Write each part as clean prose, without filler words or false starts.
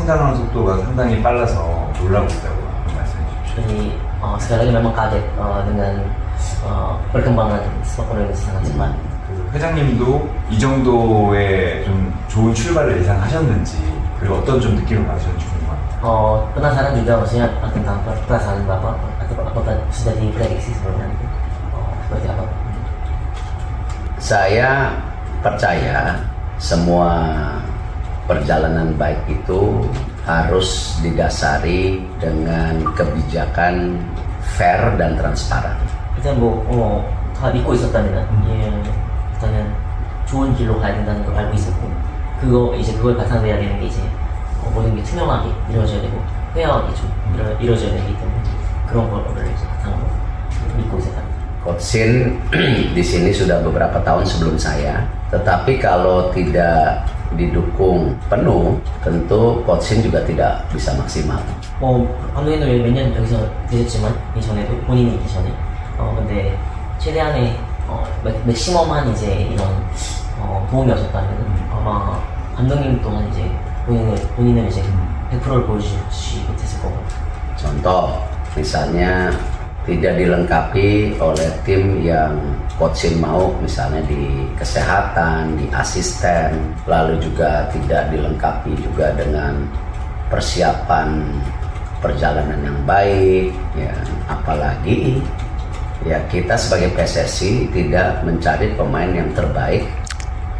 성장하는 속도가 상당히 빨라서 놀라고 있다고 말씀해 주십시오. Jadi sekali lagi memang kaget dengan perkembangan sepak bola Indonesia sangat cepat. 그 회장님도 이 정도의 좀 좋은 출발을 예상하셨는지 그리고 어떤 좀 느낌을 받으셨는지 궁금합니다. Penasaran juga maksudnya tentang perasaan Bapak atau apakah sudah diprediksi sebelumnya itu seperti apa? Saya percaya semua perjalanan baik itu harus didasari dengan kebijakan fair dan transparan. 일단 다 믿고 있었다면 일단은 좋은 길로 가야 된다는 걸 알고 있었고 그걸 바탕으로 해야 되는 게 이제 모든 게 투명하게 이루어져야 되고 페어하게 좀 이루어져야 되기 때문에 그런 거를 이제 바탕으로 믿고 있었답니다. Coach Shin di sini sudah beberapa tahun sebelum saya, tetapi kalau tidak didukung penuh, tentu Coach Shin juga tidak bisa maksimal. 감독님도 몇 년 여기서 되셨지만 이전에도 본인이 있기 전에 근데 최대한의 맥시멈한 이제 이런 도움이 없었다면 아마 감독님 또한 이제 본인은 이제 100%를 보여주지 못했을 거고. Contoh, misalnya tidak dilengkapi oleh tim yang Coach Shin mau, misalnya di kesehatan, di asisten, lalu juga tidak dilengkapi juga dengan persiapan perjalanan yang baik, ya, apalagi ya kita sebagai PSSI tidak mencari pemain yang terbaik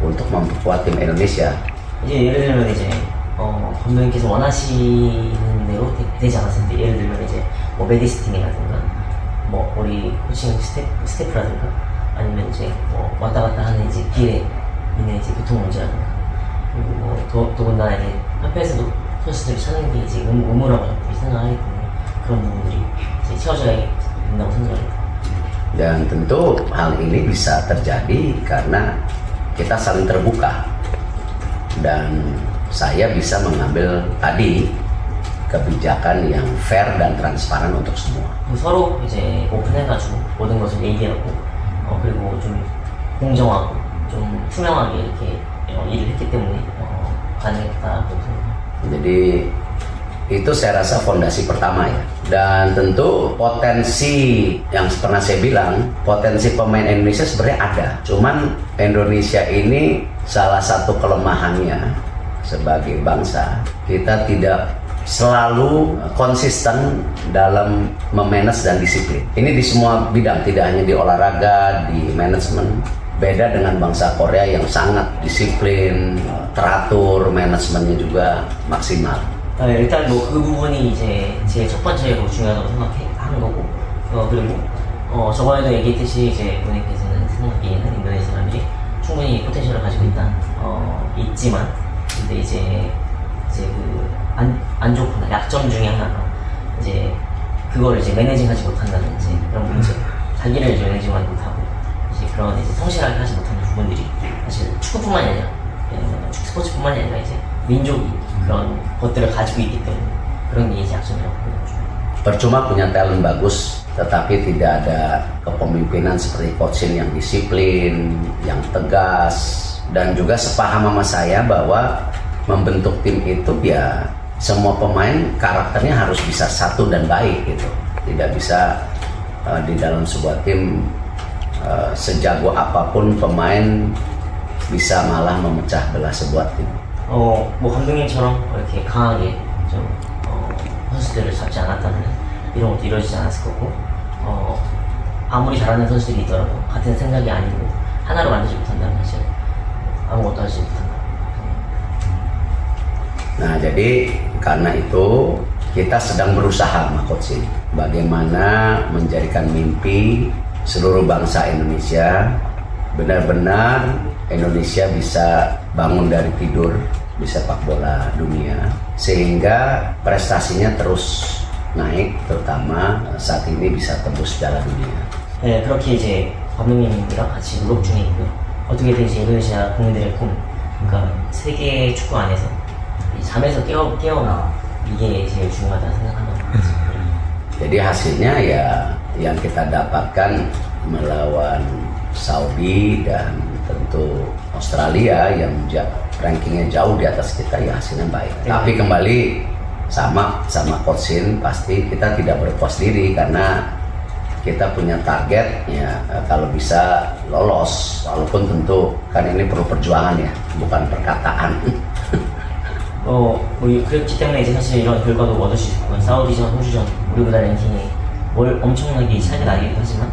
untuk memperkuat tim Indonesia. 이제 예를 들면 이제 감독님께서 원하시는 대로 되지 않았을 때 예를 들면 이제 메디스팅이라든가 우리 코칭 스태프라든가 아니면 이제 왔다 갔다 하는 이제 길에 있는 이제 교통 문제라든가 그리고 더군다나 이제 협회에서도 선수들이 찾는 게 이제 의무라고 생각하기 때문에 그런 부분들이 이제 채워져야 된다고 생각합니다. Dan tentu hal ini bisa terjadi karena kita saling terbuka dan saya bisa mengambil tadi kebijakan yang fair dan transparan untuk semua. 서로 이제 오픈해가지고 모든 것을 얘기하고 그리고 좀 공정하고 좀 투명하게 이렇게 일을 했기 때문에 가능했다고 생각합니다. Jadi itu saya rasa fondasi pertama ya. Dan tentu potensi yang pernah saya bilang, potensi pemain Indonesia sebenarnya ada. Cuman Indonesia ini salah satu kelemahannya sebagai bangsa, kita tidak selalu konsisten dalam memanage dan disiplin. Ini di semua bidang, tidak hanya di olahraga, di manajemen. Beda dengan bangsa Korea yang sangat disiplin, teratur, manajemennya juga maksimal. 일단 그 부분이 이제 제 첫 번째로 중요하다고 생각하는 거고 그리고 저번에도 얘기했듯이 이제 본인께서는 생각하기에는 인도네시아 사람들이 충분히 포텐셜을 가지고 있지만 근데 이제 그 안 좋거나 약점 중에 하나가 이제 그거를 이제 매니징하지 못한다는 이제 그런 문제, 자기를 이제 매니징하지 못하고 이제 그런 이제 성실하게 하지 못하는 부분들이 사실 축구뿐만이 아니라 축구 스포츠뿐만이 아니라 이제 민족이 그런 것들을 가지고 있기 때문에 그런 게 이제 약점이라고 보는 거죠. Percuma punya talent bagus, tetapi tidak ada kepemimpinan seperti Coach Shin yang disiplin, yang tegas, dan juga sepaham sama saya bahwa membentuk tim itu ya semua pemain karakternya harus bisa satu dan baik gitu. Tidak bisa di dalam sebuah tim sejago apapun pemain bisa malah memecah belah sebuah tim. 감독님처럼 이렇게 강하게 좀 선수들을 잡지 않았다면 이런 것도 이루어지지 않았을 거고 아무리 잘하는 선수들이 있더라도 같은 생각이 아니고 하나로 만들지 못한다면 사실 아무것도 하지 못한다. Nah, jadi karena itu kita sedang berusaha sama Coach Shin bagaimana menjadikan mimpi seluruh bangsa Indonesia benar-benar Indonesia bisa bangun dari tidur di sepak bola dunia sehingga prestasinya terus naik, terutama saat ini bisa tembus Piala Dunia. 네, 그렇게 이제 감독님이랑 같이 노력 중에 있고요. 어떻게든 이제 인도네시아 국민들의 꿈, 그러니까 세계 축구 안에서 잠에서 깨어나 이게 제일 중요하다 생각한다고. Jadi hasilnya ya yang kita dapatkan melawan Saudi dan tentu Australia yang rankingnya jauh di atas kita, ya hasilnya baik. Tapi kembali sama Coach Shin, pasti kita tidak berpuas diri karena kita punya target ya, kalau bisa lolos, walaupun tentu kan ini perlu perjuangan ya, bukan perkataan. 뭐 그렇기 때문에 이제 사실 이런 결과도 얻을 수 있었고, 사우디전, 호주전, 우리보다 랭킹이 엄청나게 차이가 나기도 하지만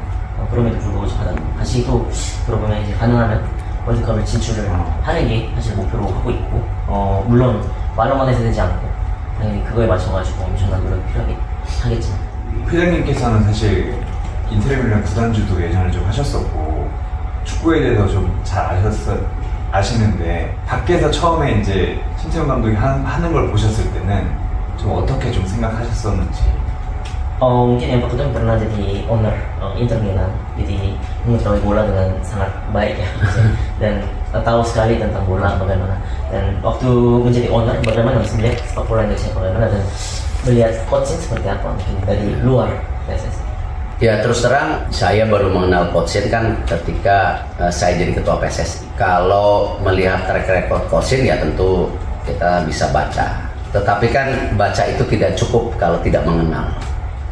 그럼에도 불구하고 다시 또 그러면 이제 가능하면 월드컵을 진출을 하는 게 사실 목표로 하고 있고, 물론 말로만 해서 되지 않고 당연히 그거에 맞춰가지고 엄청난 노력이 필요하겠지만. 회장님께서는 사실 인테리미란 구단주도 예전에 좀 하셨었고 축구에 대해서 좀 잘 아시는데 밖에서 처음에 이제 신태용 감독이 하는 걸 보셨을 때는 좀 어떻게 좀 생각하셨었는지. Mungkin yang pertama pernah jadi owner Inter Milan, jadi mengetahui bola dengan sangat baik ya, dan tahu sekali tentang bola bagaimana. Dan waktu menjadi owner, bagaimana melihat sepak bola Indonesia bagaimana, dan melihat coaching seperti apa mungkin dari luar PSSI. Ya terus terang saya baru mengenal Coach Shin kan ketika saya jadi ketua PSSI. Kalau melihat track record Coach Shin ya tentu kita bisa baca. Tetapi kan baca itu tidak cukup kalau tidak mengenal.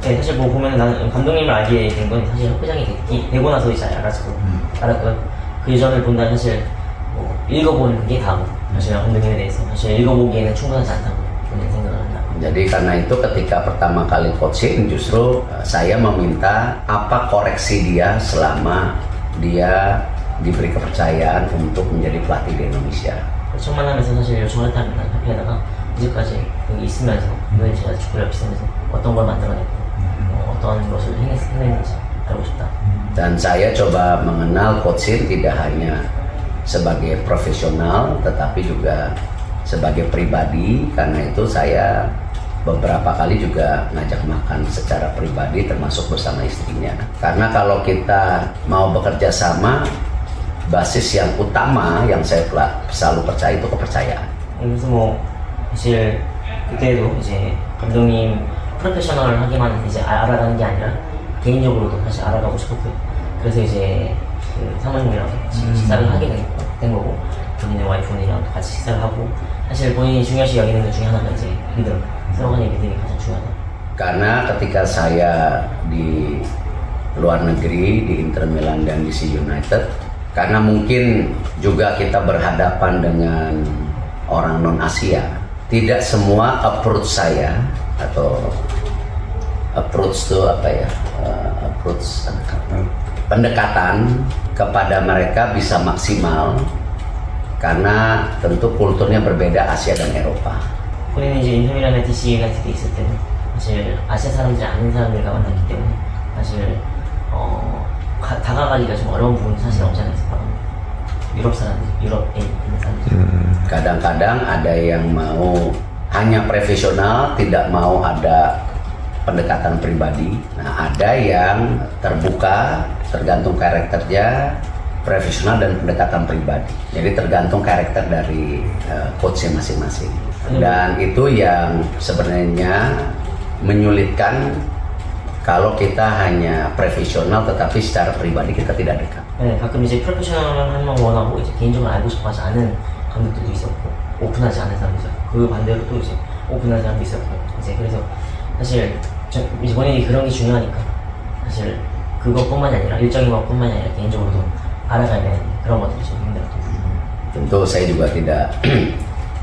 네, 사실 뭐 보면 나는 감독님을 알게 된 건 사실 회장이 되고 나서 이제 알았고요. 그 이전을 본다면 사실 뭐 읽어보는 게 다고, 사실 감독님에 대해서 사실 읽어보기에는 충분하지 않다고 저는 생각을 한다. Jadi karena itu ketika pertama kali coaching justru saya meminta apa koreksi dia selama dia diberi kepercayaan untuk menjadi pelatih di Indonesia. 첫 만남에서 사실 요청을 했다면 카페에다가 이제까지 여기 있으면서 왜 제가 축구를 옆에서 어떤 걸 만들어냈고 어떤 것을 해냈는지 알고 싶다. Dan saya coba mengenal Coach Shin tidak hanya sebagai profesional tetapi juga sebagai pribadi. Karena itu saya beberapa kali juga ngajak makan secara pribadi termasuk bersama istrinya. Karena kalau kita mau bekerja sama, basis yang utama yang saya selalu percaya itu kepercayaan. 그래서 뭐 사실 그때도 이제 감독님 프로페셔널하게만 이제 알아가는 게 아니라 개인적으로도 사실 알아가고 싶었고요. 그래서 이제 그 사모님이랑 식사를 하게 된 거고, 본인의 와이프분이랑 같이 식사를 하고, 사실 본인이 중요시 여기는 것 중에 하나가 이제 믿음, 서로 간의 믿음이 가장 중요하다. Karena ketika saya di luar negeri di Inter Milan dan DC United, karena mungkin juga kita berhadapan dengan orang non Asia, tidak semua approach saya atau approach itu apa ya, pendekatan kepada mereka bisa maksimal karena tentu kulturnya berbeda Asia dan Eropa. 본인이 이제 인터밀란의 DC 유나이티드에 있을 때는 사실 아시아 사람들이 아닌 사람들과 만났기 때문에 사실 다가가기가 좀 어려운 부분이 사실 없지 않아 있어요. 유럽 사람들, 유럽에 있는 사람들. Kadang-kadang ada yang mau hanya profesional, tidak mau ada pendekatan pribadi. Nah, ada yang terbuka, tergantung karakternya, profesional dan pendekatan pribadi. Jadi tergantung karakter dari coachnya masing-masing. Dan itu yang sebenarnya menyulitkan kalau kita hanya profesional tetapi secara pribadi kita tidak dekat. 네, 가끔 이제 프로페셔널한 만 원하고 이제 개인적으로 알고 싶어하지 않은 감독들도 있었고, 오픈하지 않은 사람도 있었고, 그 반대로 또 이제 오픈한 사람도 있었고, 이제 그래서 사실 이제 본인이 그런 게 중요하니까 사실 그것뿐만이 아니라 일적인 것뿐만이 아니라 개인적으로도 알아가야 되는 그런 것들이 좀 힘들었던 부분. Tentu saya juga tidak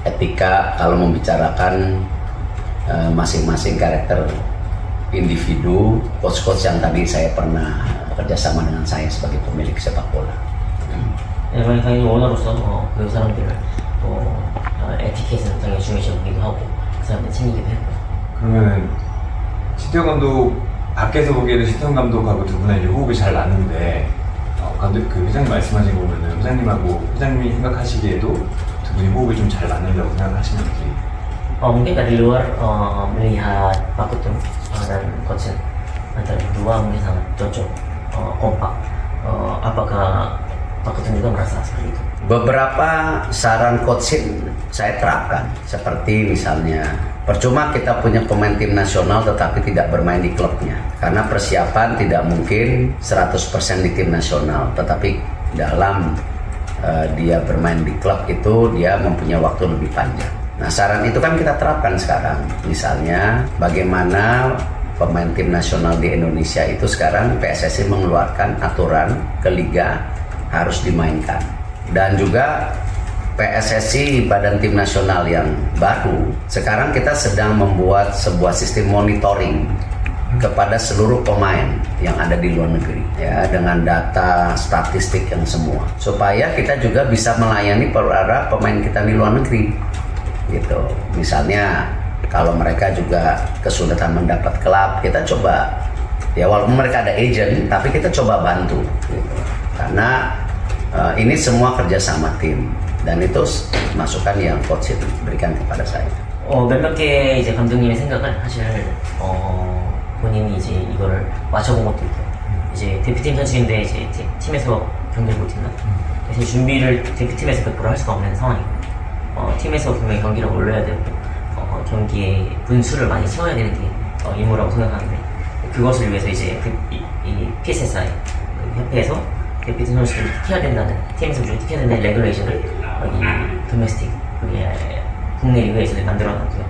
etika kalau membicarakan masing-masing karakter individu coach-coach yang tadi saya pernah bekerjasama dengan saya sebagai pemilik sepak bola. 네, 당연히 오너로서 그 사람들을 또 에티켓은 당연히 중요시 여기기도 하고 그 사람들 챙기기도 했고. 그러면 신태용 감독 밖에서 보기에도 신태용 감독하고 두 분의 이제 호흡이 잘 나는데 감독 그 회장님 말씀하신 거 보면은 회장님이 생각하시기에도 두 분이 호흡이 좀 잘 맞는다고 생각하시는지. Mungkin dari luar melihat Pak Ketum dan Coach antara berdua mungkin sangat cocok, kompak. Apakah Pak Ketum juga merasa seperti itu? Beberapa saran coaching saya terapkan, seperti misalnya percuma kita punya pemain tim nasional tetapi tidak bermain di klubnya, karena persiapan tidak mungkin 100% di tim nasional, tetapi dalam dia bermain di klub itu dia mempunyai waktu lebih panjang. Nah, saran itu kan kita terapkan sekarang. Misalnya bagaimana pemain tim nasional di Indonesia itu sekarang PSSI mengeluarkan aturan ke liga harus dimainkan. Dan juga PSSI Badan Tim Nasional yang baru, sekarang kita sedang membuat sebuah sistem monitoring kepada seluruh pemain yang ada di luar negeri ya, dengan data statistik yang semua, supaya kita juga bisa melayani para pemain kita di luar negeri gitu. Misalnya kalau mereka juga kesulitan mendapat klub, kita coba ya, walaupun mereka ada agent tapi kita coba bantu gitu. Karena ini semua kerjasama tim, dan itu masukan yang coach berikan kepada saya. 몇몇 개 이제 감독님의 생각은 사실 본인이 이제 이거를 맞춰본 것도 있고, 이제 대표팀 선수인데 이제 팀에서 경기를 못했나? 그래서 준비를 대표팀에서 100% 할 수가 없는 상황이고, 팀에서 분명히 경기를 올려야 되고, 경기에 분수를 많이 채워야 되는 게 임무라고 생각하는데, 그것을 위해서 이제 이 PSSI 협회에서 대표팀 선수들이 틱해야 된다는, 팀에서 무조건 틱해야 된다는 레귤레이션을 이 도메스틱 국내 리그에서 만들어놨고요.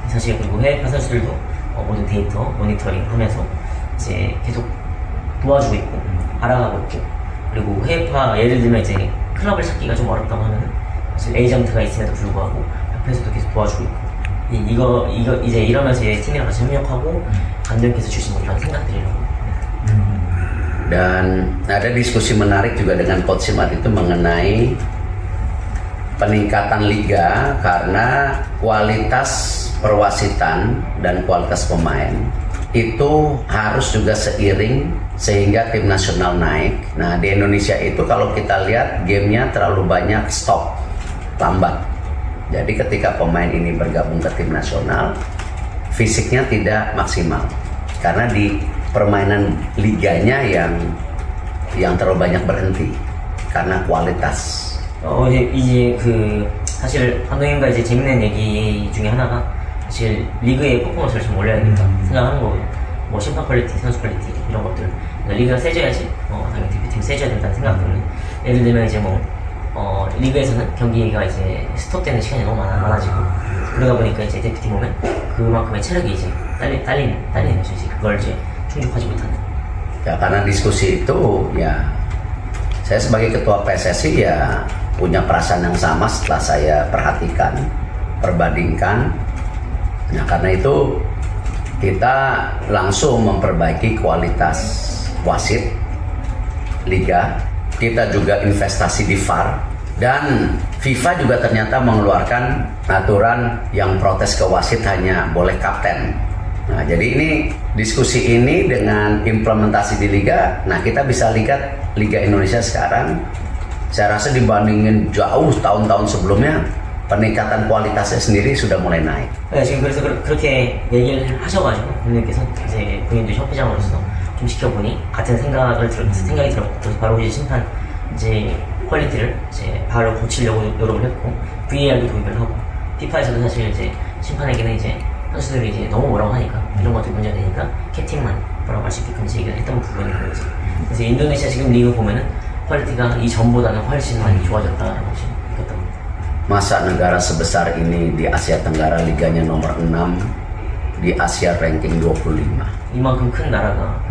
사실 그리고 해외파 선수들도 모든 데이터 모니터링 하면서 이제 계속 도와주고 있고 알아가고 있고, 그리고 해외파 예를 들면 이제 클럽을 찾기가 좀 어렵다고 하면은 사실 에이전트가 있음에도 불구하고 협회에서도 계속 도와주고 있고, 이거 이제 이러면서 이제 팀이랑 같이 협력하고 감독님께서 주신 이런 생각들이라고. Dan ada diskusi menarik juga dengan Coach Simat itu mengenai peningkatan liga, karena kualitas perwasitan dan kualitas pemain itu harus juga seiring sehingga tim nasional naik. Nah, di Indonesia itu kalau kita lihat gamenya terlalu banyak stop, lambat. Jadi ketika pemain ini bergabung ke tim nasional, fisiknya tidak maksimal karena di permainan liganya yang terlalu banyak berhenti karena kualitas. 이제 사실 감독님과 이제 재밌는 얘기 중에 하나가 사실 리그의 퍼포먼스를 좀 올려야겠다 생각하는 거고요. 뭐 심판 퀄리티, 선수 퀄리티 이런 것들. 그러니까 리그가 세져야지 당연히 대표팀이 세져야 된다는 생각들은, 예를 들면 이제 리그에서는 경기가 이제 스톱되는 시간이 너무 많아지고, 그러다 보니까 이제 대표팀 오면 그만큼의 체력이 이제 딸리는 거죠. 이제 그걸 이제 충족하지 못하는. Ya, karena diskusi itu ya, saya sebagai ketua PSSI ya punya perasaan yang sama setelah saya perhatikan, perbandingkan. Nah, karena itu kita langsung memperbaiki kualitas wasit liga. Kita juga investasi di VAR, dan FIFA juga ternyata mengeluarkan aturan yang protes ke wasit hanya boleh kapten. Nah, jadi ini diskusi ini dengan implementasi di liga. Nah, kita bisa lihat Liga Indonesia sekarang, saya rasa dibandingin jauh tahun-tahun sebelumnya, peningkatan kualitasnya sendiri sudah mulai naik. 네, 지금 그래서 그렇게 얘기를 하셔가지고 본인께서 이제 본인도 협회장으로서 좀 지켜보니 같은 생각이 들었고, 바로 이제 심판 이제 퀄리티를 이제 바로 고치려고 노력을 했고, VAR도 도입을 하고, 피파에서도 사실 이제 심판에게는 이제 선수들이 이제 너무 뭐라고 하니까 이런 것들이 문제가 되니까 캡틴만 뭐라고 할 수 있게끔 얘기를 했던 부분이 그런 거죠. 그래서 인도네시아 지금 리그 보면은 퀄리티가 이전보다는 훨씬 많이 좋아졌다라고 지금 느꼈다고 합니다. Masa negara sebesar ini di Asia Tenggara liganya nomor 6, di Asia ranking 25. 이만큼 큰 나라가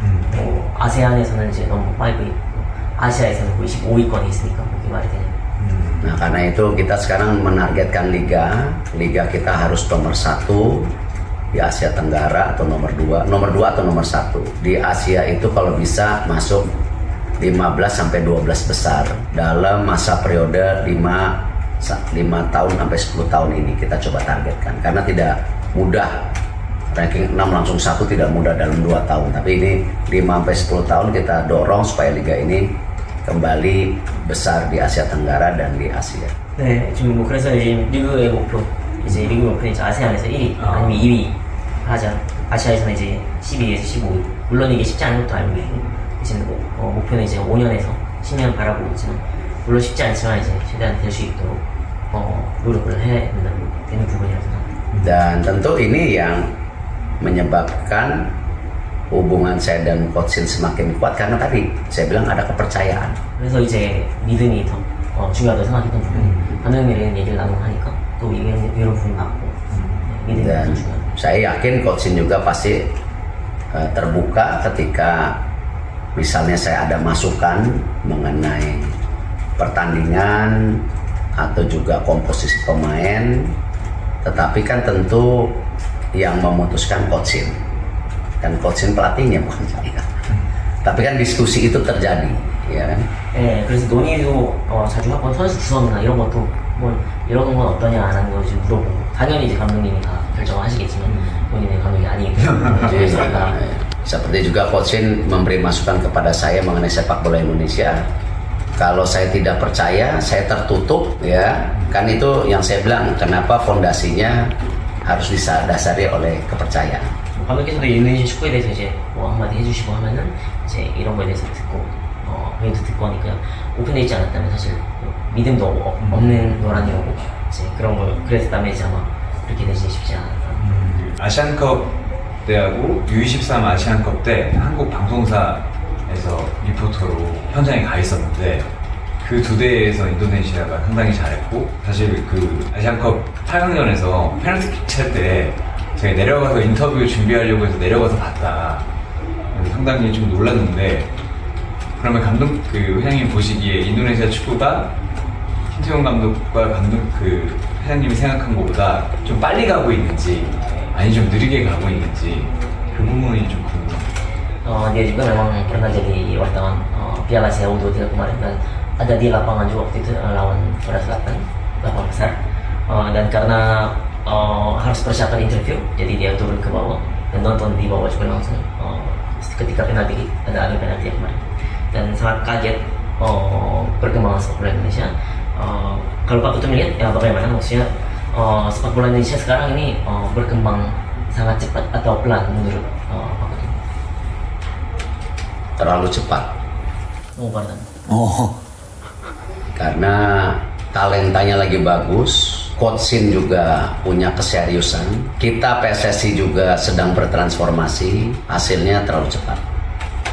아세안에서는 이제 넘버 5위 있고, 아시아에서는 거의 15위권에 있으니까 그게 말이 되냐. Nah, karena itu kita sekarang menargetkan liga kita harus nomor 1 di Asia Tenggara, atau nomor 2 atau nomor 1 di Asia itu, kalau bisa masuk 15 sampai 12 besar dalam masa periode 5 tahun sampai 10 tahun ini kita coba targetkan, karena tidak mudah. Ranking 6 langsung 1 tidak mudah dalam 2 tahun, tapi ini 5 sampai 10 tahun kita dorong supaya liga ini kembali besar di Asia Tenggara dan di Asia. 네, 지금 그래서 이제 리그의 목표는 이제 아세안에서 1위 아니면 2위 하자. 아시아에서는 이제 12위에서 15위. 물론 이게 쉽지 않은 것도 알고 있고, 지금 목표는 이제 5년에서 10년 바라보고 있지만, 물론 쉽지 않지만 이제 최대한 될 수 있도록 노력을 해야 되는 부분이라고 생각합니다. Dan tentu ini yang menyebabkan hubungan saya dan Coach Shin semakin kuat, karena tadi saya bilang ada kepercayaan. 그래서 이제 믿음이 더 중요하다고 생각했던 부분. 감독님이랑 얘기를 나누고 하니까 또 이런 부분 같고 믿음이 Dan 좀 중요하다. saya yakin Coach Shin juga pasti terbuka ketika misalnya saya ada masukan mengenai pertandingan atau juga komposisi pemain, tetapi kan tentu yang memutuskan Coach Shin, dan Coach Shin pelatihnya bukan saya. Tapi kan diskusi itu terjadi, ya kan? 네, 그래서 논의도 자주 하고 선수 구성이나 이런 것도 뭐 이런 건 어떠냐 안 하는 거 좀 물어보고 당연히 이제 감독님이 다 결정을 하시겠지만 본인의 감독이 아니기 때문에 그래서 Seperti juga Coach Shin memberi masukan kepada saya mengenai sepak bola Indonesia. Kalau saya tidak percaya, saya tertutup, ya kan itu yang saya bilang. Kenapa fondasinya harus didasari oleh kepercayaan. 감독께서도 인도네시아 축구에 대해서 이제 뭐 한마디 해주시고 하면은 이제 이런 거에 대해서 듣고 본인도 듣고 하니까 오픈되어 있지 않았다면 사실 믿음도 없는 노란이고 이제 그런 걸 그랬다면 이제 아마 그렇게 되지 쉽지 않았다. 아시안컵 때하고 U23 아시안컵 때 한국 방송사에서 리포터로 현장에 가 있었는데 그 두 대회에서 인도네시아가 상당히 잘했고, 사실 그 아시안컵 8강전에서 페널티킥 찰 때 제가 내려가서 인터뷰 준비하려고 해서 내려가서 봤다. 그래서 상당히 좀 놀랐는데, 그러면 그 회장님 보시기에 인도네시아 축구가 신태용 감독과 그 회장님이 생각한 것보다 좀 빨리 가고 있는지 아니 좀 느리게 가고 있는지 그 부분이 좀 궁금해요. Dia juga memang pernah jadi wartawan Piala Asia U23 kemarin dan ada di lapangan juga waktu itu lawan Korea Selatan, lapangan besar. Dan karena harus persiapan interview, jadi dia turun ke bawah dan nonton di bawah juga langsung ketika penalti ada penalti kemarin. Dan sangat kaget perkembangan sepak bola Indonesia. Kalau Pak Putu melihat ya bagaimana, maksudnya sepak bola Indonesia sekarang ini berkembang sangat cepat atau pelan menurut Pak Putu? Terlalu cepat. Pardon. Karena talentanya lagi bagus, Coach Shin juga punya keseriusan, kita PSSI juga sedang bertransformasi, hasilnya terlalu cepat.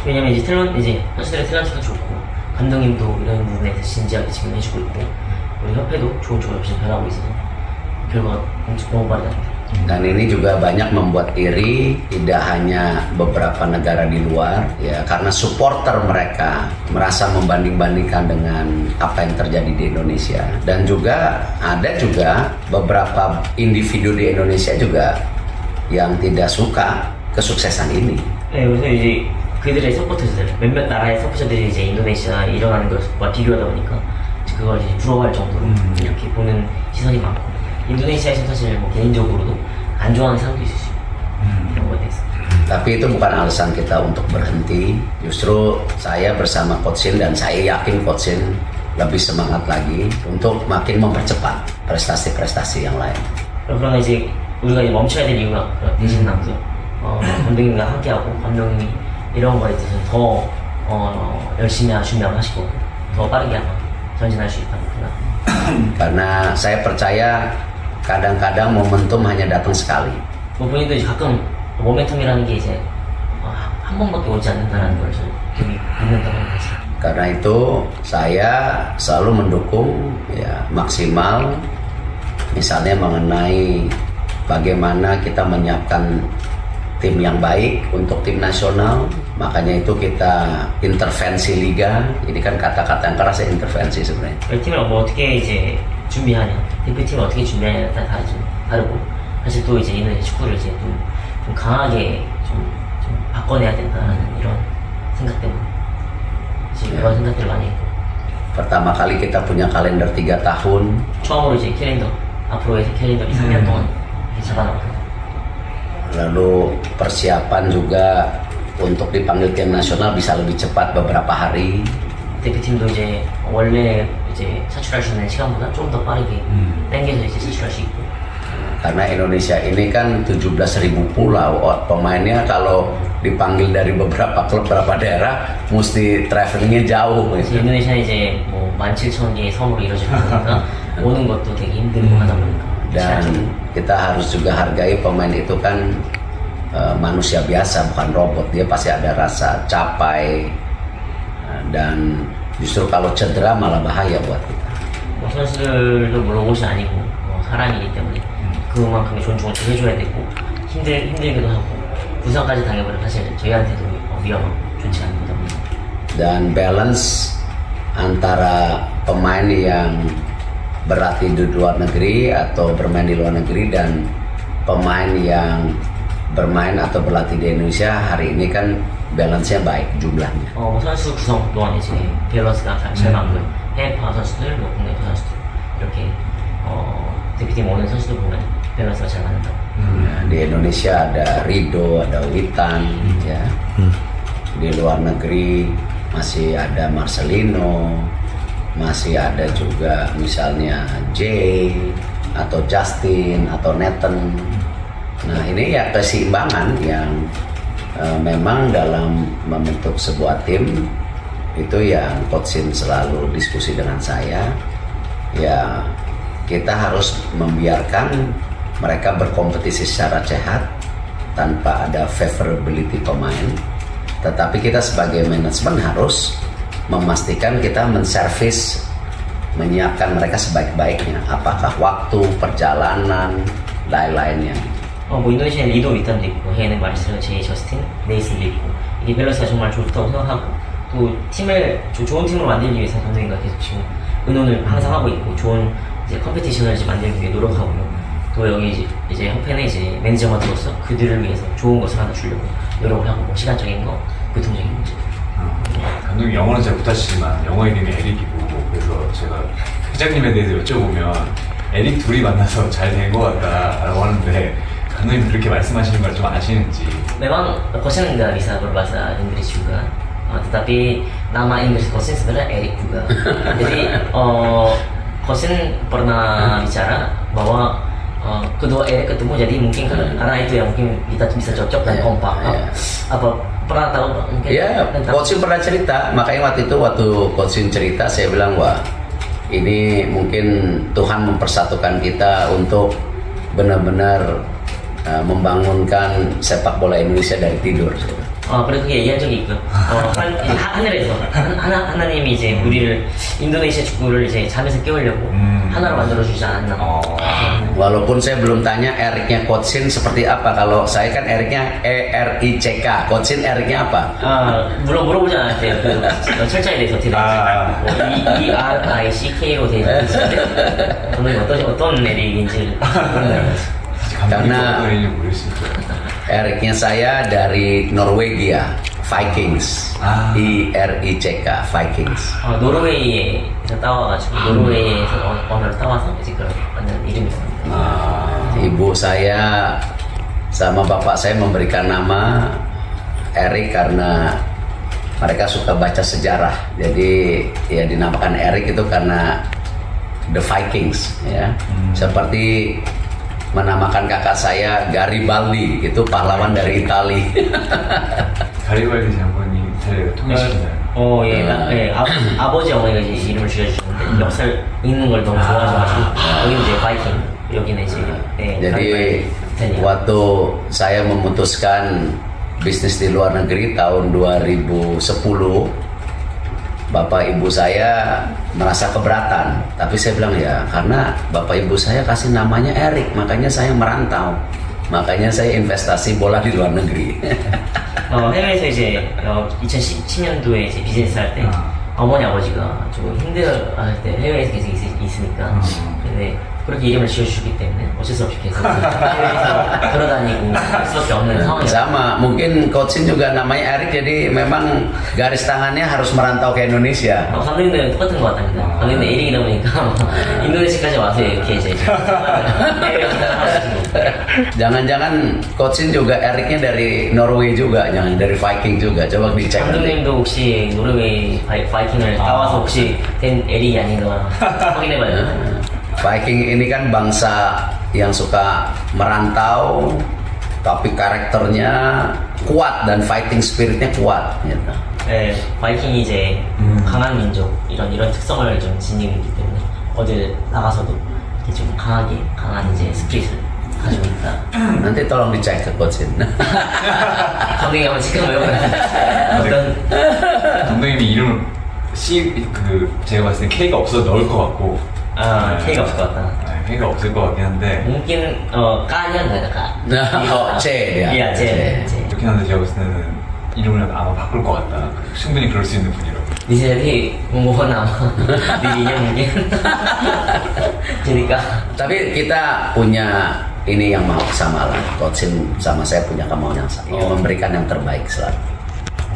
왜냐면 이제 선수들의 탤런트도 좋고 감독님도 이런 부분에서 진지하게 지금 해주고 있고 우리 협회도 좋은 쪽으로 지금 변하고 있어서 결과가 너무 빠르다. Dan ini juga banyak membuat iri tidak hanya beberapa negara di luar, ya, karena supporter mereka merasa membanding-bandingkan dengan apa yang terjadi di Indonesia, dan juga ada juga beberapa individu di Indonesia juga yang tidak suka kesuksesan ini. 네, 그래서 이제 그들의 서포터들 몇몇 나라의 서포터들이 이제 인도네시아 일어나는 것과 비교하다 보니까 그걸 이제 부러워할 정도로 이렇게 보는 시선이 많고. 인도네시아에서 사실 뭐 개인적으로도 안 좋아하는 사람도 있을 수 있고 그런 거에 대해서. Tapi itu bukan alasan kita untuk berhenti. Justru saya bersama Coach Shin dan saya yakin Coach Shin lebih semangat lagi untuk makin mempercepat prestasi-prestasi yang lain. 그러나 이제 우리가 이제 멈춰야 될 이유가 대신 남죠. 감독님과 함께하고 감독님이 이런 거에 대해서 더 열심히 준비하시고 더 빠르게 아마 전진할 수 있다고 생각합니다. Karena saya percaya kadang-kadang momentum hanya datang sekali. 뭐 본인도 이제 가끔 모멘텀이라는 게 이제 한 번밖에 오지 않는다는 걸 좀 믿는다고 생각하죠. Karena itu saya selalu mendukung ya maksimal, misalnya mengenai bagaimana kita menyiapkan tim yang baik untuk tim nasional. Makanya itu kita intervensi liga. Ini kan kata-kata yang keras ya, intervensi sebenarnya. 팀을 뭐 어떻게 이제 준비하냐, 대표팀을 어떻게 준비하냐에 따라 다르고 사실 또 이제 이는 축구를 이제 좀 강하게 좀 바꿔내야 된다는 이런 생각 때문에 지금 그런 생각들을 많이 했고. Pertama kali kita punya kalender 3 tahun. 처음으로 이제 캘린더 앞으로의 캘린더를 3년 동안 이렇게 잡아놨고. Lalu persiapan juga untuk dipanggil tim nasional bisa lebih cepat beberapa hari. 대표팀도 이제 원래 이제 차출할 수 있는 시간보다 좀 더 빠르게 당겨서 이제 차출할 수 있고. Karena Indonesia ini kan 17.000 pulau, pemainnya kalau dipanggil dari beberapa klub, beberapa daerah, mesti travelingnya jauh. 그래서 인도네시아 이제 뭐 17,000개의 섬으로 이루어지고 있으니까 오는 것도 되게 힘들고 하다 보니까. Dan kita harus juga hargai pemain itu kan manusia biasa, bukan robot. Dia pasti ada rasa capai, dan justru kalau cedera malah bahaya buat kita. 뭐 선수들도 물어보시 아니고 사람이기 때문에 그만큼의 존중을 또 해줘야 되고 힘들기도 하고 부상까지 당해버리면 사실 저희한테도 위험하고 좋지 않은 거다 보니까. Dan balance antara pemain yang berlatih di luar negeri atau bermain di luar negeri dan pemain yang bermain atau berlatih di Indonesia hari ini kan balance-nya baik jumlahnya. 뭐 선수 구성 또한 이제 밸런스가 잘 맞고요. 해외파 선수들, 뭐 국내파 선수들 이렇게 대표팀 오는 선수들 보면 밸런스가 잘 맞는다고. Ya, di Indonesia ada Rido, ada Witan, ya. Di luar negeri masih ada Marcelino, masih ada juga misalnya Jay atau Justin atau Nathan. Nah ini ya keseimbangan yang memang dalam membentuk sebuah tim itu yang Coach Shin selalu diskusi dengan saya. Ya kita harus membiarkan mereka berkompetisi secara sehat tanpa ada favorability pemain. Tetapi kita sebagai manajemen harus memastikan kita menservis, menyiapkan mereka sebaik-baiknya. Apakah waktu, perjalanan, lain-lainnya. 뭐 인도네시아 리도 위탄도 있고 해외는 마르셀로, 제이, 저스틴, 네이슨도 있고 이게 밸런스가 정말 좋다고 생각하고 또 팀을 좋은 팀으로 만들기 위해서 감독님과 계속 지금 의논을 항상 하고 있고 좋은 이제 컴피티션을 이제 만들기 위해 노력하고요. 또 여기 이제 협회는 이제 매니저마들로서 그들을 위해서 좋은 것을 하나 주려고 노력을 하고 뭐 시간적인 거, 교통적인 문제. 감독님 영어는 잘 못하시지만 영어 이름이 에릭이고 그래서 제가 회장님에 대해서 여쭤보면 에릭 둘이 만나서 잘 된 것 같다라고 하는데 감독님 그렇게 말씀하시는 걸 좀 아시는지. Memang Coach nggak bisa berbahasa Inggris juga, tetapi nama Inggris Coach sebenarnya Eric juga. Jadi Coach pernah bicara bahwa kedua Eric ketemu jadi mungkin karena itu ya mungkin kita bisa cocok dan kompak. Apa pernah tahu mungkin? Ya, Coach Shin pernah cerita, makanya waktu Coach Shin cerita saya bilang wah ini mungkin Tuhan mempersatukan kita untuk benar-benar membangunkan sepak bola Indonesia dari tidur. 그래 그게 얘기한 적이 있고요. 하늘에서 하나님이 이제 우리를 인도네시아 축구를 이제 잠에서 깨우려고 하나로 만들어주지 않았나. Walaupun saya belum tanya Eriknya Coach Shin seperti apa. Kalau saya kan Eriknya ERICK, Coach Shin Eriknya apa? 물어보지 않았대요. 그 철자에 대해서 어떻게 되는지. ERICK로 되어 있는데 저는 어떤 에릭인지 Karena 어떤 애인지 모를 수 있죠. Eriknya saya dari Norwegia, Vikings. ERICK, Vikings. 노르웨이에서 따와가지고 노르웨이에서 언어를 따와서 이제 그런 완전 이름이 나옵니다. Ibu saya sama bapak saya memberikan nama Erik karena mereka suka baca sejarah. Jadi ya dinamakan Erik itu karena The Vikings ya. Seperti menamakan kakak saya Garibaldi, itu pahlawan dari Itali. 가리발디 장군이 이탈리아가 통일시키나요? 예, 아버지 어머니가 이제 이름을 지어주셨는데 역사를 읽는 걸 너무 좋아하셔가지고 여기는 이제 바이킹, 여기는 이제 Jadi waktu saya memutuskan bisnis di luar negeri tahun 2010, bapak ibu saya merasa keberatan, tapi saya bilang ya karena bapak ibu saya kasih namanya Erik, makanya saya merantau, makanya saya investasi bola di luar negeri. 해외에서 이제 2010년도에 이제 비즈니스 할 때 어머니 아버지가 좀 힘들어할 때 해외에서 계속 있으니까 근데 그렇게 이름을 지어주셨기 때문에 어쩔 수 없이 계속 해외에서 돌아다니고 할 수밖에 없는 상황이었어요. Sama, mungkin Coach Shin juga namanya Erik, jadi memang garis tangannya harus merantau ke Indonesia. 감독님들은 똑같은 것 같답니다. 감독님들 에릭이다 보니까 인도네시아까지 와서 이렇게 이제 해외에서 살아가지고 Jangan-jangan Coach Shin juga Eriknya dari Norway juga, jangan dari Viking juga. Coba dicek. 감독님도 혹시 노르웨이 바이킹을 따와서 혹시 된 에릭이 아닌가 확인해봐요. Viking ini kan bangsa yang suka merantau, tapi karakternya kuat dan fighting spiritnya kuat. Gitu. 네, 바이킹이 이제 강한 민족 이런 특성을 좀 지니고 있기 때문에 어딜 나가서도 이렇게 좀 강한 이제 스피릿을 가지고 있다. Nanti tolong dicek ke Coach Shin. 감독님 한번 지금 외워보세요. 어떤 감독님이 이름을 제가 봤을 때 K가 없어도 넣을 것 같고 K가 없을 것 같다. K가 없을 것 같긴 한데 mungkin Knya nggak ada K. Oh, C dia. Iya, C. 그렇긴 한데 제가 봤을 때는 이름을 아마 바꿀 것 같다. 충분히 그럴 수 있는 분이라고. Bisa jadi memohon nama dirinya mungkin. Jadi K. Tapi kita punya ini yang mau sama lah. Coach Shin sama saya punya kemauan yang sama. Ingin memberikan yang terbaik selalu.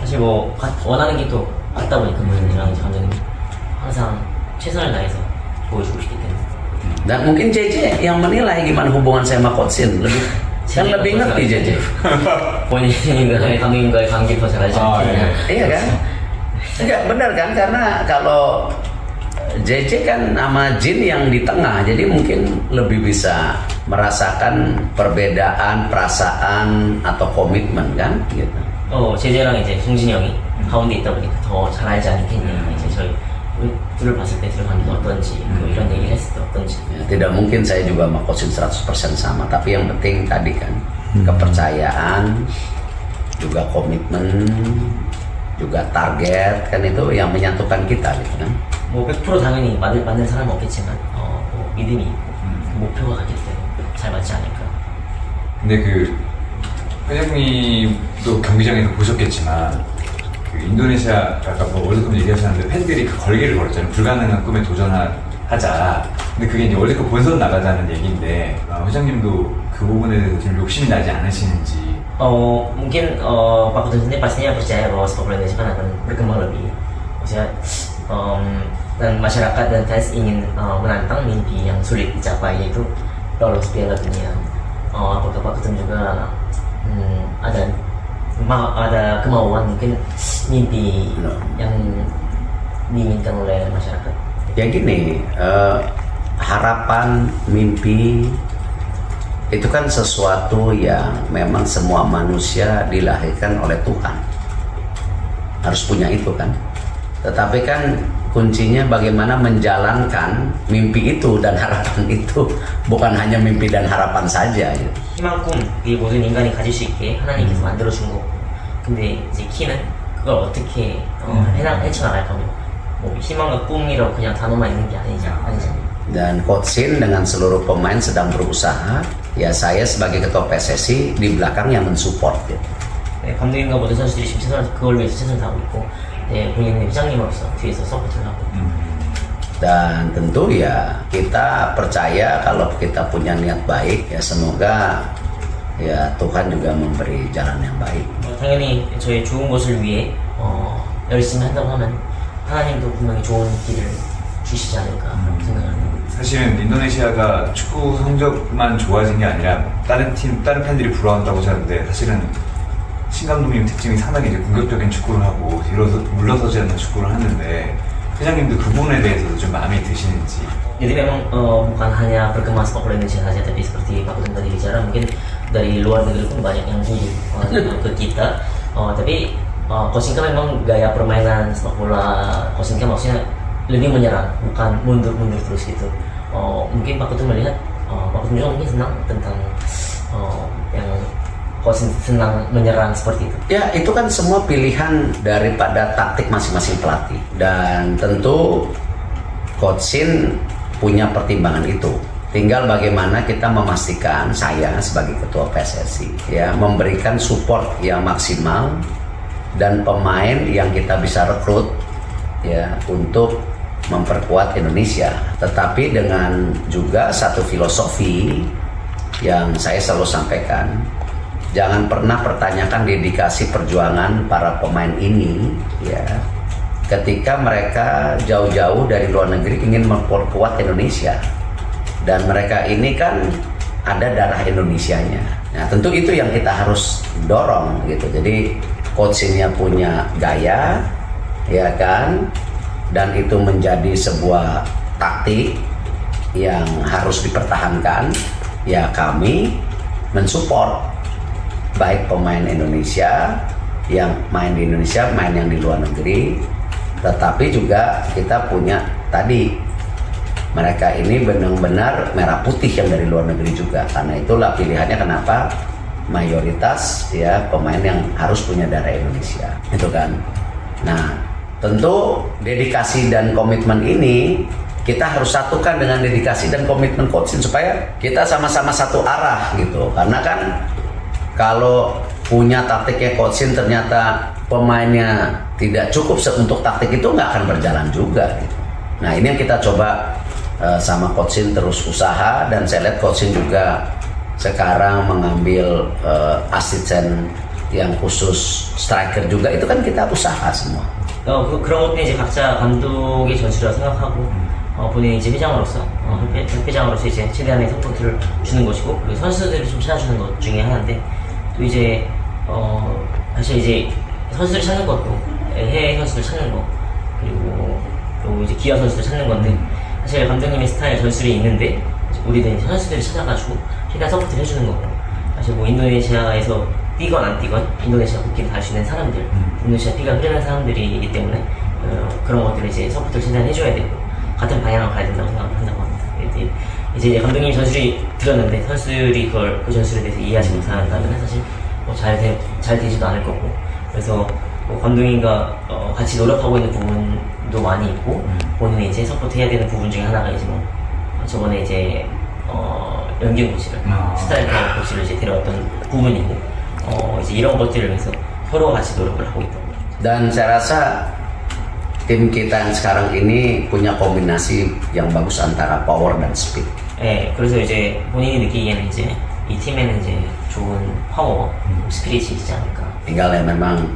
사실 뭐 원하는 게 또 같다 보니까 그분이랑 이제 감독님 항상 최선을 다해서 보여주고 싶기 때문에. Dan mungkin JJ yang menilai gimana hubungan saya sama Coach Shin. Lebih ngerti JJ. 본인과의 감독님과의 관계를 더 잘 알지 않겠냐. Iya kan? Enggak benar kan, karena kalau JJ kan sama Jin yang di tengah, jadi mungkin lebih bisa merasakan perbedaan perasaan atau komitmen kan gitu. 제재랑 이제 송진이 형이 가운데 있다 보니까 더 잘 알지 않겠냐. 이제 저희 둘을 봤을 때 둘의 관계가 어떤지, 이런 얘기를 했을 때 어떤지. Ya, tidak mungkin saya juga sama Coach Shin 100% sama, tapi yang penting tadi kan kepercayaan, juga komitmen, juga target kan itu yang menyatukan kita gitu kan. 뭐 100% 당연히 맞는 사람은 없겠지만 뭐 믿음이 있고 목표가 같기 때문에 잘 맞지 않을까. 근데 그 회장님도 경기장에서 보셨겠지만 그 인도네시아 아까 뭐 월드컵 얘기하셨는데 팬들이 그 걸개를 걸었잖아요. 불가능한 꿈에 도전하자. 근데 그게 이제 월드컵 본선 나가자는 얘기인데 회장님도 그 부분에 대해서 좀 욕심이 나지 않으시는지. mungkin Pak Ketum sendiri pastinya percaya bahwa sepak bola Indonesia kan akan berkembang lebih. Maksudnya dan masyarakat dan fans ingin menantang mimpi yang sulit dicapai, yaitu lolos Piala Dunia. Apakah Pak Ketum juga ada kemauan mungkin mimpi yang diinginkan oleh masyarakat? Ya gini, harapan, mimpi itu kan sesuatu yang memang semua manusia dilahirkan oleh Tuhan, harus punya itu kan. Tetapi kan kuncinya bagaimana menjalankan mimpi itu dan harapan itu, bukan hanya mimpi dan harapan saja gitu. 희망 꿈, 이 모든 인간이 가질 수 있게 하나님께서 만들어준 거고, 근데 이제 키는 그걸 어떻게 헤쳐나갈 겁니다. 뭐 희망과 꿈이라고 그냥 단어만 있는 게 아니잖아요. Dan Coach Shin dengan seluruh pemain sedang berusaha, ya saya sebagai ketua PSSI di belakang yang mensupport gitu. 네, 감독님과 모든 선수들이 지금 그걸 위해서 최선을 다하고 있고, 네, 본인은 회장님으로서 뒤에서 서포트를 하고. Dan tentu ya kita percaya kalau kita punya niat baik, ya semoga ya Tuhan juga memberi jalan yang baik. 당연히 저희 좋은 것을 위해 열심히 한다고 하면 하나님도 분명히 좋은 길을 주시지 않을까 생각합니다. 사실은 인도네시아가 축구 성적만 좋아진 게 아니라 다른 팬들이 부러워한다고 하는데 사실은 신 감독님 특징이 상당히 이제 공격적인 축구를 하고 물러서지 않는 축구를 하는데 회장님도 그 부분에 대해서도 좀 마음에 드시는지. Jadi memang bukan hanya berkembang sepak bola Indonesia saja, tapi seperti Pak Ketum tadi bicara, mungkin dari luar negeri pun banyak yang ke kita. Tapi Coach Shin kan memang gaya permainan sepak bola Coach Shin kan maksudnya lebih menyerang, bukan mundur-mundur terus gitu. Mungkin Pak Ketum melihat, Pak Ketum juga mungkin senang tentang yang Coach Shin senang menyerang seperti itu. Ya itu kan semua pilihan daripada taktik masing-masing pelatih, dan tentu Coach Shin punya pertimbangan itu. Tinggal bagaimana kita memastikan, saya sebagai ketua PSSI ya memberikan support yang maksimal dan pemain yang kita bisa rekrut ya untuk memperkuat Indonesia. Tetapi dengan juga satu filosofi yang saya selalu sampaikan, jangan pernah pertanyakan dedikasi perjuangan para pemain ini ya ketika mereka jauh-jauh dari luar negeri ingin memperkuat Indonesia, dan mereka ini kan ada darah Indonesianya. Nah tentu itu yang kita harus dorong gitu. Jadi coachingnya punya gaya ya kan, dan itu menjadi sebuah taktik yang harus dipertahankan. Ya kami mensupport baik pemain Indonesia yang main di Indonesia, main yang di luar negeri, tetapi juga kita punya tadi mereka ini benar-benar merah putih yang dari luar negeri juga. Karena itulah pilihannya kenapa mayoritas ya pemain yang harus punya darah Indonesia itu kan. Nah tentu dedikasi dan komitmen ini kita harus satukan dengan dedikasi dan komitmen coaching supaya kita sama-sama satu arah gitu. Karena kan kalau punya taktiknya coaching ternyata pemainnya tidak cukup untuk taktik itu nggak akan berjalan juga gitu. Nah ini yang kita coba sama coaching terus usaha, dan saya lihat coaching juga sekarang mengambil asisten yang khusus striker juga, itu kan kita usaha semua. 그런 것도 이제 각자 감독의 전술이라고 생각하고 본인이 이제 회장으로서 회장으로서 이제 최대한의 서포트를 주는 것이고, 그리고 선수들을 좀 찾아주는 것 중에 하나인데, 또 이제 사실 이제 선수들 찾는 것도 해외 선수들 찾는 거, 그리고 또 이제 기아 선수들 찾는 건데, 사실 감독님의 스타일 전술이 있는데 우리는 이제 선수들을 찾아가지고 최대한 서포트를 해주는 거고, 사실 뭐 인도네시아에서 뛰건 안 뛰건 인도네시아 국기를 달 수 있는 사람들, 인도네시아 피가 흐르는 사람들이기 때문에 그런 것들을 이제 서포트를 최대한 해줘야 되고, 같은 방향으로 가야 된다고 생각한다고 합니다. 이제 감독님 전술이 들었는데 선수들이 그 전술에 대해서 이해하지 못한다면 사실 뭐 잘 되지도 않을 거고, 그래서 뭐 감독님과 같이 노력하고 있는 부분도 많이 있고, 본인이 이제 서포트해야 되는 부분 중에 하나가 이제 뭐 저번에 이제 연기 코치를 스타일 파워 코치를 이제 데려왔던 부분이고, 이제 이런 것들을 위해서 서로 같이 노력을 하고 있다고. Dan saya rasa tim kita yang sekarang ini punya kombinasi yang bagus antara power dan speed. 네, 그래서 이제 본인이 느끼기에는 이제 이 팀에는 이제 좋은 파워, 스피릿이 있지 않을까. Tinggal ya memang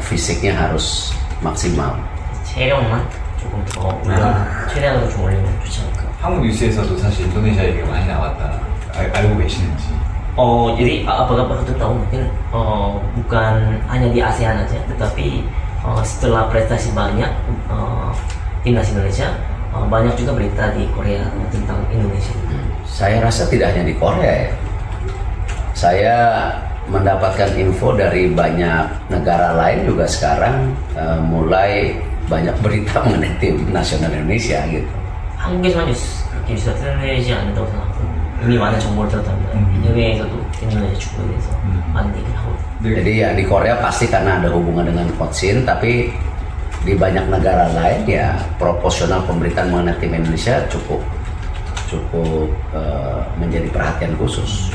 fisiknya harus maksimal. 체력만 조금 더 최대한으로 좀 올리면 좋지 않을까. 한국 뉴스에서도 사실 인도네시아 얘기가 많이 나왔다. 알고 계시는지? Jadi beberapa tahu mungkin bukan hanya di ASEAN aja, tetapi setelah prestasi banyak timnas Indonesia, banyak juga berita di Korea tentang Indonesia. Saya rasa tidak hanya di Korea ya. Saya mendapatkan info dari banyak negara lain juga sekarang mulai banyak berita mengenai tim nasional Indonesia gitu. 한국에서만 그렇게 뉴스가 뜨지 않는다고 생각하고, 이미 많은 정보를 들었답니다. 해외에서도 인도네시아 축구에 대해서 많은 얘기를 하고. Jadi ya di Korea pasti karena ada hubungan dengan coaching, tapi di banyak negara lain ya proporsional pemberitaan mengenai tim Indonesia cukup menjadi perhatian khusus.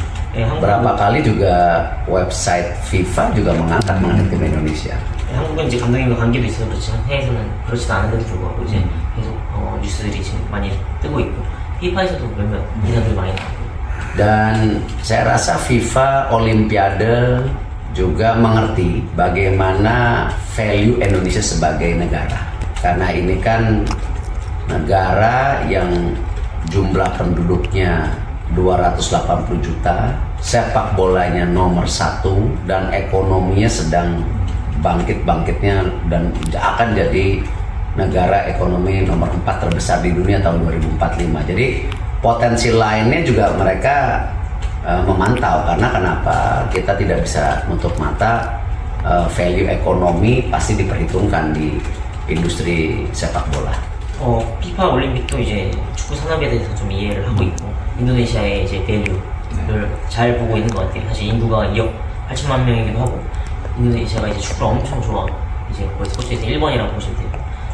Berapa kali juga website FIFA juga mengangkat mengenai tim Indonesia. 한국은 이제 감독님과 관계도 있어서 그렇지만 해외에서는 그렇지도 않은데도 불구하고 이제 계속 뉴스들이 지금 많이 뜨고 있고, 피파에서도 몇몇 기사들이 많이 나오고. Dan saya rasa FIFA Olimpiade juga mengerti bagaimana value Indonesia sebagai negara. Karena ini kan negara yang jumlah penduduknya 280 juta, sepak bolanya nomor 1, dan ekonominya sedang bangkit-bangkitnya dan akan jadi negara ekonomi nomor 4 terbesar di dunia tahun 2045. Jadi potensi lainnya juga mereka memantau, karena kenapa kita tidak bisa nutup mata value ekonomi pasti diperhitungkan di industri sepak bola. 피파 올림픽도 이제 축구 산업에 대해서 좀 이해를 하고 있고, 인도네시아의 이제 밸류를 잘 보고 있는 것 같아요. 사실 인구가 2억 8천만 명이기도 하고, 인도네시아가 이제 축구를 엄청 좋아, 이제 거의 스포츠에서 1번이라고 보시면 돼요.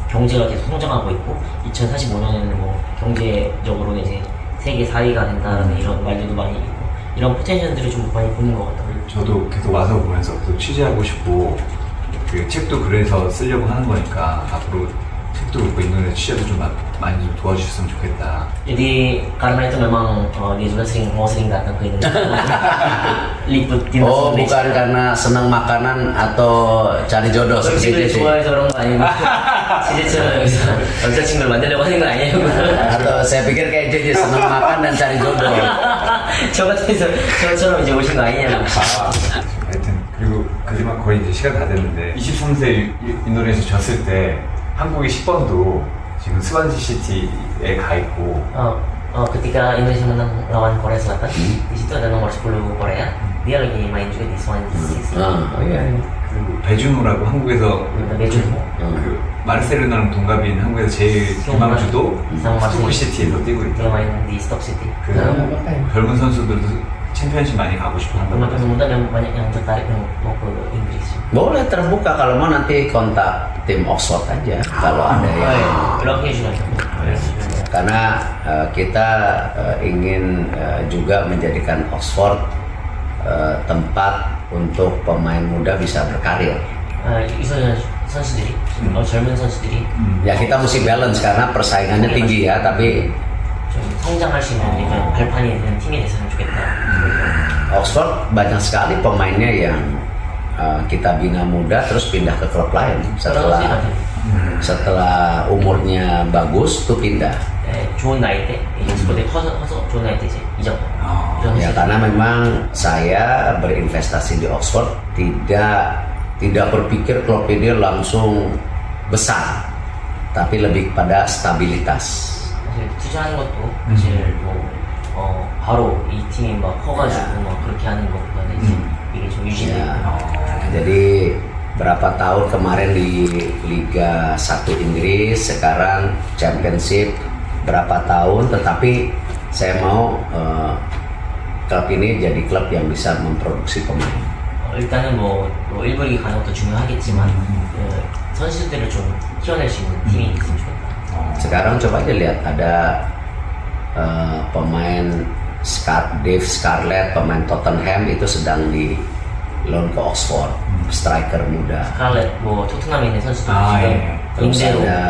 경제가 계속 성장하고 있고, 2045년에는 뭐 경제적으로는 이제 세계 4위가 된다는 이런 말들도 많이 있고, 이런 포텐셜들을 좀 많이 보는 것 같아요. 저도 계속 와서 보면서 계속 취재하고 싶고, 그 책도 그래서 쓰려고 하는 거니까 앞으로 책도 그렇고 인도네시아 취재도 좀 많이 좀 도와주셨으면 좋겠다. Jadi karena itu memang dia juga sering datang ke Indonesia. Liput timnas Oh, Indonesia. bukan karena senang makanan atau cari jodoh seperti 음식을 itu sih. 좋아해서 그런 거 아니고 지지처럼 여기서 남자친구를 만들려고 하는 건 아니에요. Atau saya pikir kayak JJ senang makan dan cari jodoh. 저 같아서 저처럼 이제 오신 거 아니냐고. 하여튼 그리고 마지막 거의 이제 시간 다 됐는데 23세 인도네시아 졌을 때 한국이 10번도 지금 스완지 시티에 가 있고 ketika Indonesia menang lawan Korea Selatan, di situ ada nomor 10 Korea. Dia lagi main juga di Swansea. Oh iya. 그리고 배준호라고 한국에서 매주 그 마르세로나랑 동갑인 한국에서 제일 유망주도 스토크 시티에서 뛰고 dia 있다. main di Stoke City. 그 젊은 선수들도 챔피언십 많이 가고 싶어 한다고. Pemain muda yang banyak yang tertarik mau ke Inggris. Boleh terbuka, kalau mau nanti kontak tim Oxford aja kalau ada yang 연락해 주시면 karena kita ingin juga menjadikan Oxford tempat untuk pemain muda bisa berkarir. 유소년 선수들이 젊은 선수들이 Ya kita mesti balance karena persaingannya tinggi ya, tapi 좀 성장할 수 있는 좀 발판이 되는 팀이 됐으면 좋겠다. Oxford banyak sekali pemainnya yang kita bina muda terus pindah ke klub lain setelah umurnya bagus tuh pindah. 좋은 나이 때 이제 스포츠에 커서 좋은 나이 때 이제 이적. Ya karena memang saya berinvestasi di Oxford tidak berpikir klub ini langsung besar, tapi lebih pada stabilitas. 사실 투자하는 것도 사실 뭐 바로 이 팀이 막 커가지고 막 그렇게 하는 것보다는 이제 이게 좀 유지되고. Jadi berapa tahun kemarin di Liga 1 Inggris, sekarang Championship berapa tahun, tetapi saya mau klub ini jadi klub yang bisa memproduksi pemain. 일단은 뭐 1부 리그 가는 것도 중요하겠지만 선수들을 좀 키워낼 수 있는 팀이 있으면 좋겠다. Sekarang coba aja lihat ada pemain Dave Scarlett, pemain Tottenham itu sedang di loan ke Oxford, striker muda. 스칼렛 뭐 토트넘에 있는 선수도 아, 지금 예. Terus 임대로 ada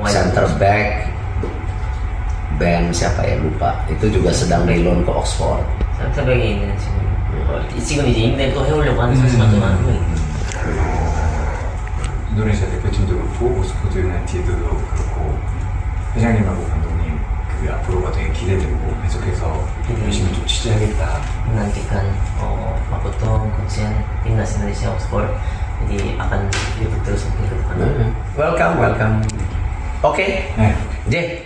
center back Ben siapa ya lupa, itu juga sedang di loan ke Oxford. 센터백에 있는 지금 이제 임대를 또 해오려고 하는 선수가 또 많고 인도네시아 대표팀도 그렇고 오스포드 유나이티드도 그렇고 회장님하고 감독님 그 앞으로가 되게 기대되고 계속해서 열심히 좀 취재하겠다. menantikan Makoto, Coachen, Timnas Indonesia Oxford. Jadi akan liput terus mungkin ke depan. Welcome. Oke, 네. J,